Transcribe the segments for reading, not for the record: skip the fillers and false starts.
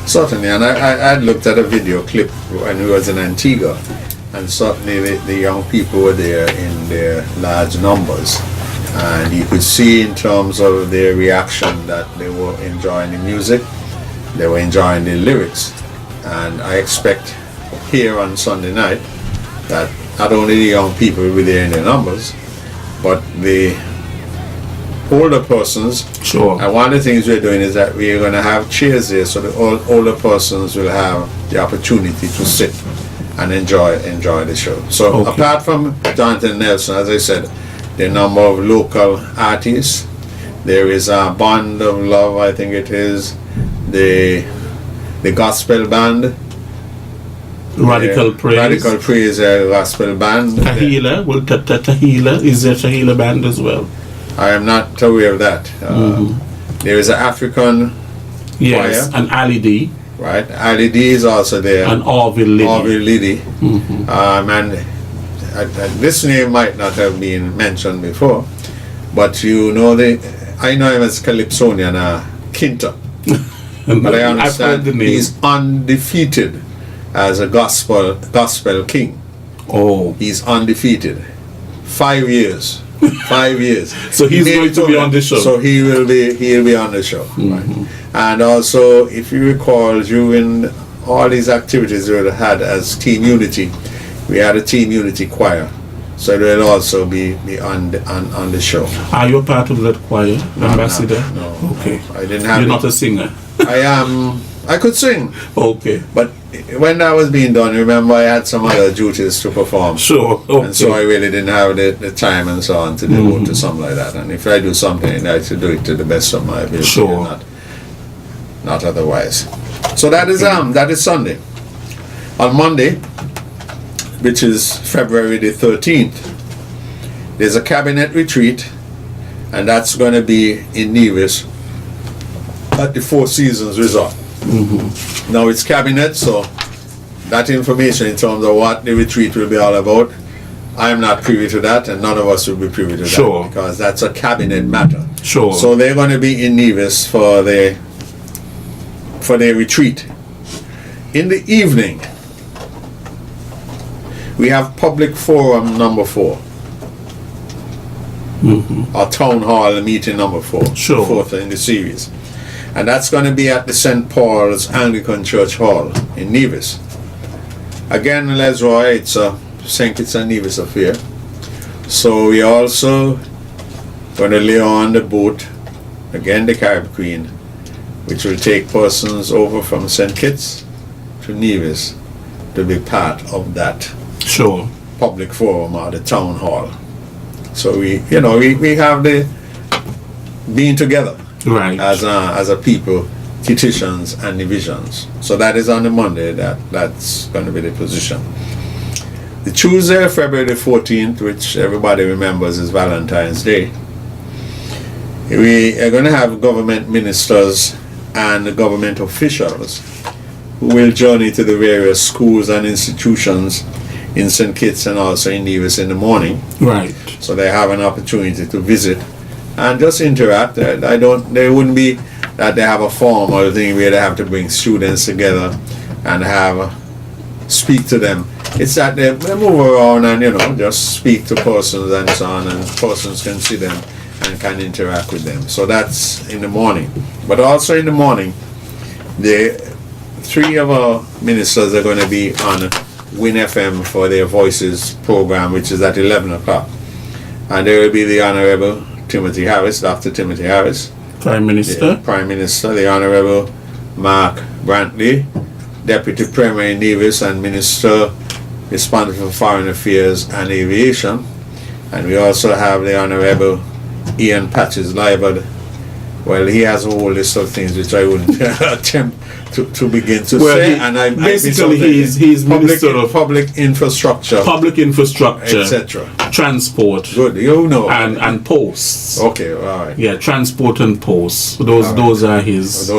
Certainly, and I looked at a video clip when we was in Antigua, and certainly the young people were there in their large numbers, and you could see in terms of their reaction that they were enjoying the music, they were enjoying the lyrics, and I expect here on Sunday night that not only the young people will be there in their numbers, but the older persons. Sure. And one of the things we're doing is that we're going to have chairs there, so the older persons will have the opportunity to sit and enjoy the show. So Okay. apart from Jonathan Nelson, as I said, the number of local artists, there is a Band of Love, I think it is, the gospel band, Radical Praise. Radical Praise gospel band. Tahila. Well, Tahila. Is there Tahila band as well? I am not aware of that. There is an African Yes. choir. And Ali D. Right, Ali D is also there. And Orville Liddy. Orville Liddy. And this name might not have been mentioned before, but you know, I know him as Calypsonian Kinta. But I I've heard understand the name. he's undefeated as a gospel king. Oh. He's undefeated. 5 years. 5 years. So he's He going to be on the show. So he'll be on the show. Right? And also, if you recall, during all these activities we had as Team Unity, we had a Team Unity choir. So they'll also be on the show. Are you a part of that choir, Ambassador? No. Okay. I didn't have You're it. not a singer? I could sing, Okay. but when that was being done, remember I had some other duties to perform. Sure. Okay. And so I really didn't have the time and so on to devote to something like that. And if I do something, I like to do it to the best of my ability. Sure. And not otherwise. So that is Sunday. On Monday, which is February the 13th, there's a cabinet retreat, and that's going to be in Nevis at the Four Seasons Resort. Now it's cabinet, so that information in terms of what the retreat will be all about, I am not privy to that, and none of us will be privy to Sure. that, because that's a cabinet matter. Sure. So they're going to be in Nevis for their retreat. In the evening, we have public forum number 4. Our town hall meeting number 4. Sure. Fourth in the series. And that's going to be at the St. Paul's Anglican Church Hall in Nevis. Again, Lesroy, it's a Nevis affair. So we also going to lay on the boat, again the Carib Queen, which will take persons over from St. Kitts to Nevis to be part of that Sure. public forum or the town hall. So we have the being together Right. as a people, petitions and divisions. So that is on the Monday. That's going to be the position. The Tuesday, February the 14th, which everybody remembers is Valentine's Day, we are going to have government ministers and government officials who will journey to the various schools and institutions in St. Kitts and also in Nevis in the morning. Right. So they have an opportunity to visit and just interact. There wouldn't be that they have a formal thing where they have to bring students together and speak to them. It's that they move around and just speak to persons and so on, and persons can see them and can interact with them. So that's in the morning. But also in the morning, the 3 of our ministers are going to be on Win FM for their Voices program, which is at 11 o'clock. And there will be the Honorable Timothy Harris, Dr. Timothy Harris, Prime Minister. the Prime Minister, the Honorable Mark Brantley, Deputy Premier in Nevis and Minister responsible for Foreign Affairs and Aviation. And we also have the Honorable Ian Patches Liebert. Well, he has a whole list of things which I wouldn't attempt to begin to say. Basically, he's Minister of Public Infrastructure, etc. Transport. Good, and posts. Okay, all right. Yeah, transport and posts. Those are his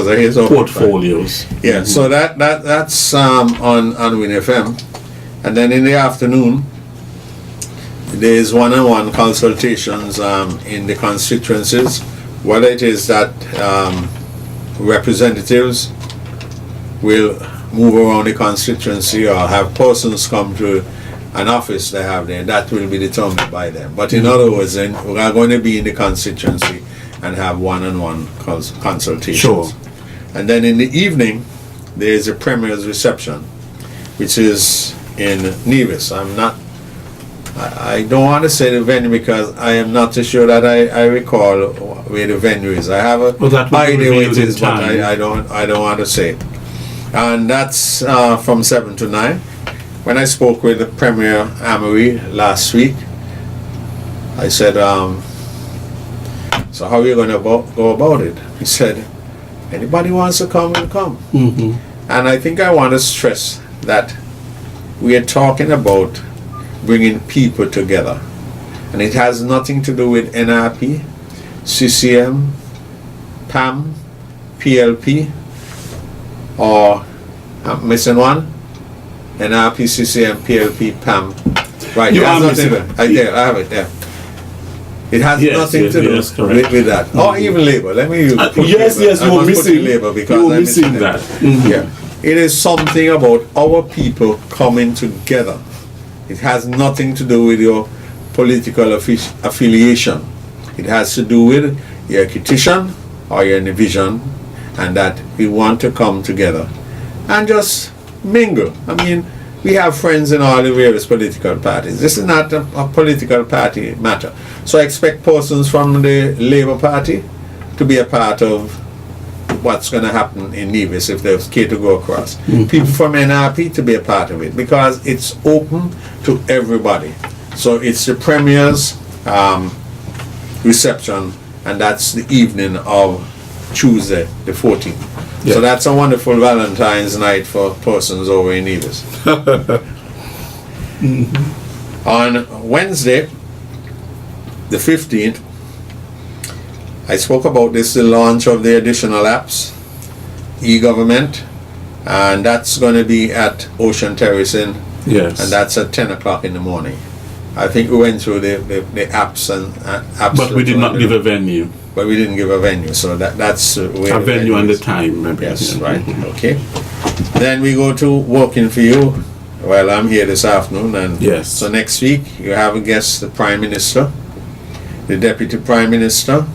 portfolios. Yeah, so that's on Win FM, and then in the afternoon there's one-on-one consultations in the constituencies, whether it is that representatives will move around the constituency or have persons come to an office they have there, that will be determined by them. But in other words, then we are going to be in the constituency and have one-on-one consultations. Sure. And then in the evening, there is a premier's reception, which is in Nevis. I don't want to say the venue because I am not too sure that I recall where the venue is. I have a idea where it is, but I don't want to say it. And that's from 7 to 9. When I spoke with the Premier Amory last week, I said, so how are you going to go about it? He said, anybody wants to come, will come. Mm-hmm. And I think I want to stress that we are talking about bringing people together. And it has nothing to do with NRP, CCM, PAM, PLP, or I'm missing one? NRP, CCM, PLP, PAM. Right, You it has are nothing missing. I have it there. It has nothing to do with that. Mm-hmm. Or even labor. Let me put yes, labor. yes, I you were must put missing labor because you were I'm missing that. Mm-hmm. Yeah. It is something about our people coming together. It has nothing to do with your political affiliation. It has to do with your petition or your vision, and that we want to come together and just mingle. I mean, we have friends in all the various political parties. This is not a political party matter. So I expect persons from the Labour Party to be a part of what's going to happen in Nevis if there's care to go across. Mm-hmm. People from NRP to be a part of it because it's open to everybody. So it's the Premier's reception, and that's the evening of Tuesday the 14th. Yeah. So that's a wonderful Valentine's night for persons over in Nevis. Mm-hmm. On Wednesday the 15th, I spoke about this, the launch of the additional apps, e-government, and that's going to be at Ocean Terrace Inn. Yes. And that's at 10 o'clock in the morning. I think we went through the apps and apps. But we did not give a venue. But we didn't give a venue, so that's where a venue and the time, maybe. Yes, yeah. right. Okay. Then we go to Working for You. Well, I'm here this afternoon, and yes. So next week you have a guest, the Prime Minister, the Deputy Prime Minister,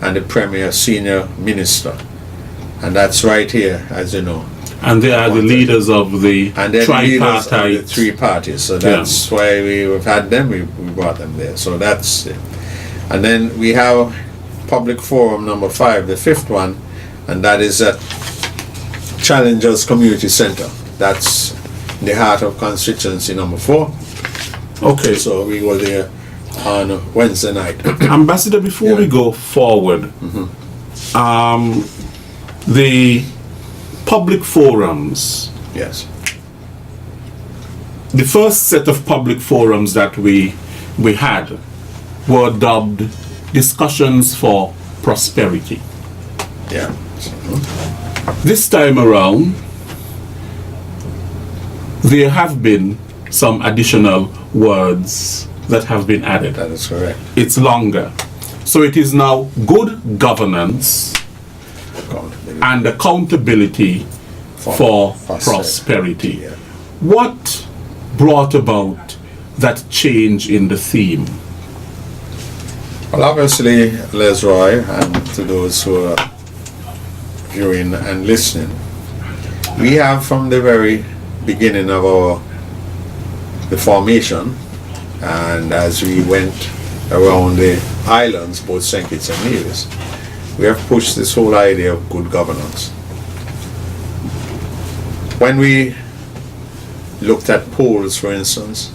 and the Premier Senior Minister, and that's right here, as you know. And they are the leaders of the tripartite. The three parties, so that's why we've had them. We brought them there. So that's it. And then we have Public Forum number 5, the fifth one, and that is at Challengers Community Center. That's the heart of constituency number 4. Okay. So we go there on Wednesday night. Ambassador, before we go forward, the public forums. Yes. The first set of public forums that we had were dubbed Discussions for Prosperity. Yeah. This time around, there have been some additional words that have been added. That is correct. It's longer. So it is now good governance and accountability for prosperity. Yeah. What brought about that change in the theme? Well, obviously, Les Roy, and to those who are viewing and listening, we have from the very beginning of the formation, and as we went around the islands, both St. Kitts and Nevis, we have pushed this whole idea of good governance. When we looked at polls, for instance,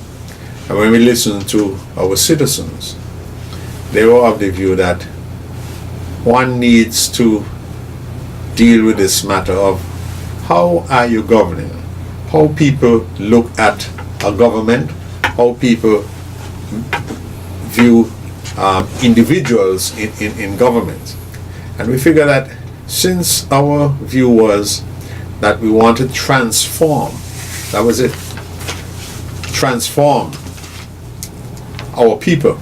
and when we listened to our citizens, they were of the view that one needs to deal with this matter of how are you governing, how people look at a government, how people view individuals in government. And we figure that since our view was that we want to transform, that was it, transform our people,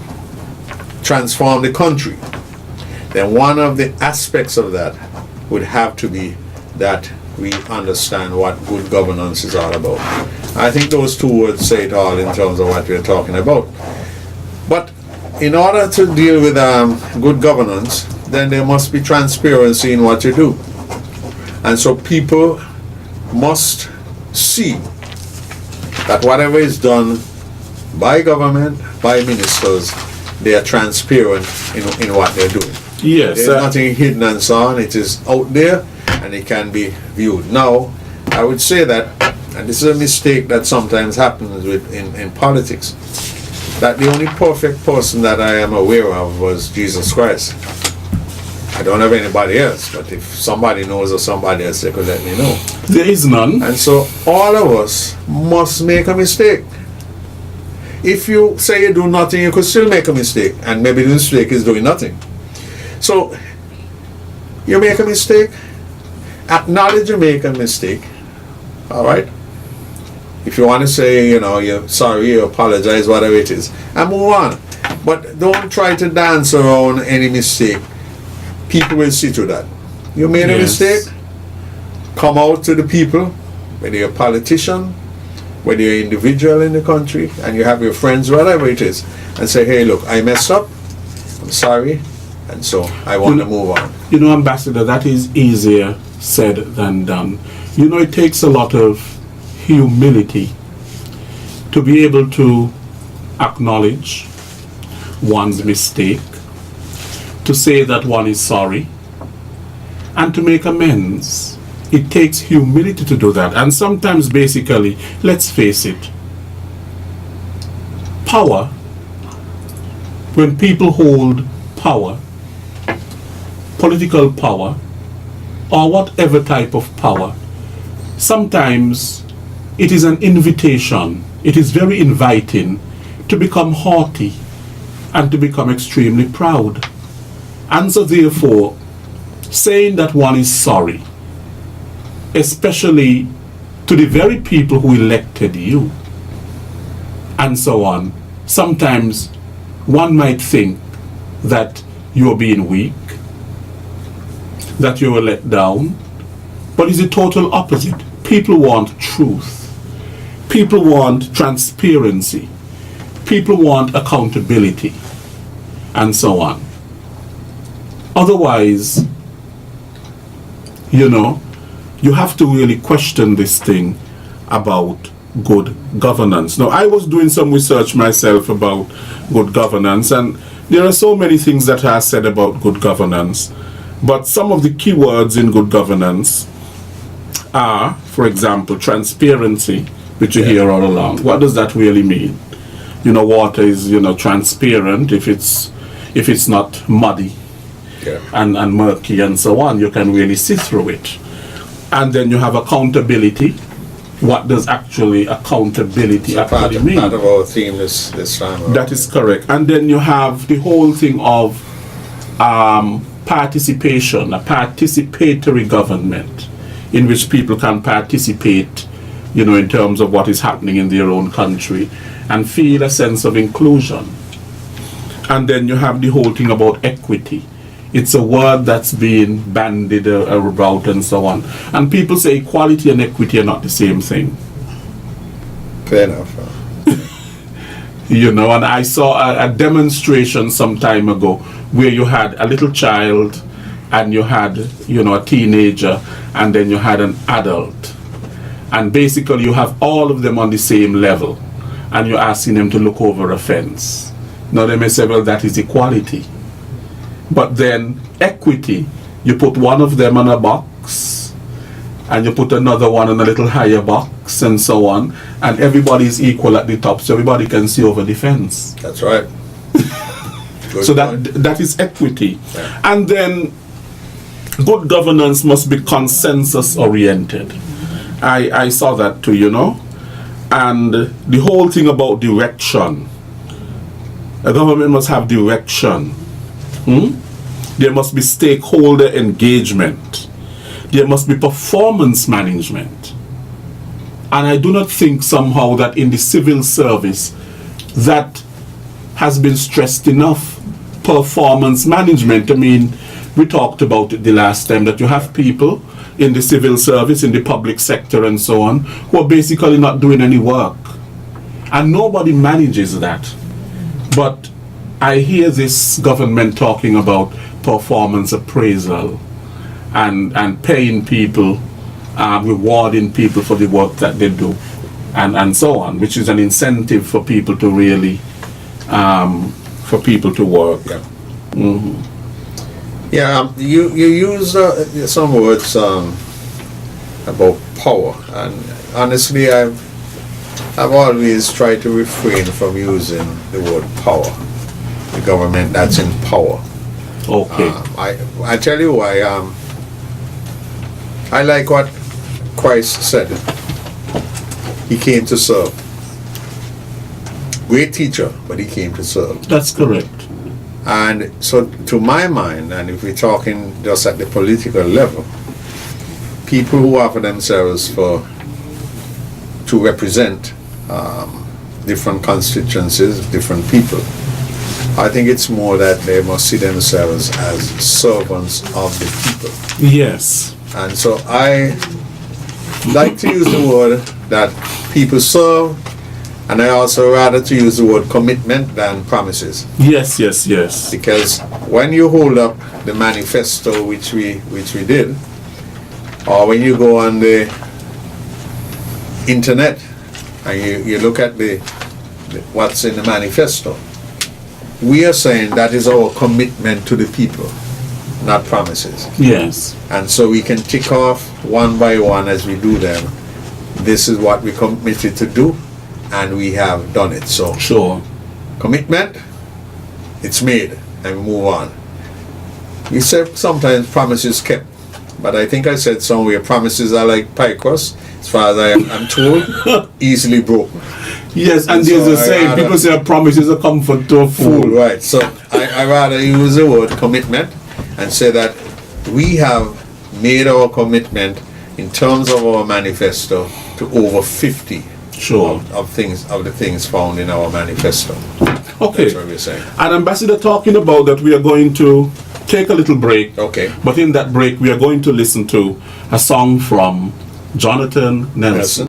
transform the country, then one of the aspects of that would have to be that we understand what good governance is all about. I think those two words say it all in terms of what we're talking about. But in order to deal with good governance, then there must be transparency in what you do. And so people must see that whatever is done by government, by ministers, they are transparent in what they're doing. Yes. There's nothing hidden and so on. It is out there and it can be viewed. Now, I would say that, and this is a mistake that sometimes happens in politics, that the only perfect person that I am aware of was Jesus Christ. I don't have anybody else, but if somebody knows of somebody else, they could let me know. There is none. And so all of us must make a mistake. If you say you do nothing, you could still make a mistake, and maybe the mistake is doing nothing. So you make a mistake, acknowledge you make a mistake, all right? If you want to say, you're sorry, you apologize, whatever it is, and move on. But don't try to dance around any mistake. People will see to that. You made a mistake, come out to the people, whether you're a politician, whether you're an individual in the country, and you have your friends, whatever it is, and say, hey, look, I messed up, I'm sorry, and so I want to move on. Ambassador, that is easier said than done. It takes a lot of humility to be able to acknowledge one's mistake, to say that one is sorry, and to make amends. It takes humility to do that. And sometimes, basically, let's face it, power, when people hold power, political power, or whatever type of power, sometimes it is an invitation. It is very inviting to become haughty and to become extremely proud. And so therefore, saying that one is sorry, especially to the very people who elected you, and so on, sometimes one might think that you're being weak, that you were let down, but it's the total opposite. People want truth. People want transparency. People want accountability, and so on. Otherwise, you have to really question this thing about good governance. Now, I was doing some research myself about good governance, and there are so many things that are said about good governance, but some of the key words in good governance are, for example, transparency, which you hear all along. What does that really mean? Water is, transparent if it's not muddy and murky and so on. You can really see through it. And then you have accountability. What does accountability actually mean? Part of our theme this time. That is correct. And then you have the whole thing of participation, a participatory government in which people can participate, in terms of what is happening in their own country and feel a sense of inclusion. And then you have the whole thing about equity. It's a word that's being bandied about and so on. And people say equality and equity are not the same thing. Fair enough. And I saw a demonstration some time ago where you had a little child and you had, a teenager, and then you had an adult. And basically you have all of them on the same level, and you're asking them to look over a fence. Now they may say, well, that is equality. But then equity, you put one of them on a box, and you put another one on a little higher box, and so on, and everybody is equal at the top, so everybody can see over the fence. That's right. So that is equity. Yeah. And then good governance must be consensus oriented. I saw that too, and the whole thing about direction. A government must have direction. There must be stakeholder engagement. There must be performance management. And I do not think somehow that in the civil service that has been stressed enough. Performance management. I mean, we talked about it the last time, that you have people in the civil service, in the public sector and so on, who are basically not doing any work. And nobody manages that. But I hear this government talking about performance appraisal and paying people, rewarding people for the work that they do, and so on, which is an incentive for people to really, for people to work. Yeah. Mm-hmm. Yeah, you use some words about power, and honestly, I've always tried to refrain from using the word power. The government that's in power. Okay. I tell you why. I like what Christ said. He came to serve. Great teacher, but he came to serve. That's correct. And so, to my mind, and if we're talking just at the political level, people who offer themselves to represent different constituencies, different people, I think it's more that they must see themselves as servants of the people. Yes. And so I like to use the word that people serve, and I also rather to use the word commitment than promises. Yes, yes, yes. Because when you hold up the manifesto, which we did, or when you go on the internet and you look at what's in the manifesto, we are saying that is our commitment to the people, not promises. Yes. And so we can tick off one by one as we do them. This is what we committed to do, and we have done it. So Sure. commitment, it's made, and we move on. We say sometimes promises kept, but I think I said somewhere promises are like pie crust, as far as I'm told, easily broken. Yes, and there's a saying, people say a promise is a comfort to a fool. Right, so I rather use the word commitment and say that we have made our commitment in terms of our manifesto to over 50 Sure. of the things found in our manifesto. Okay. That's what we're saying. And Ambassador, talking about that, we are going to take a little break. Okay. But in that break, we are going to listen to a song from Jonathan Nelson.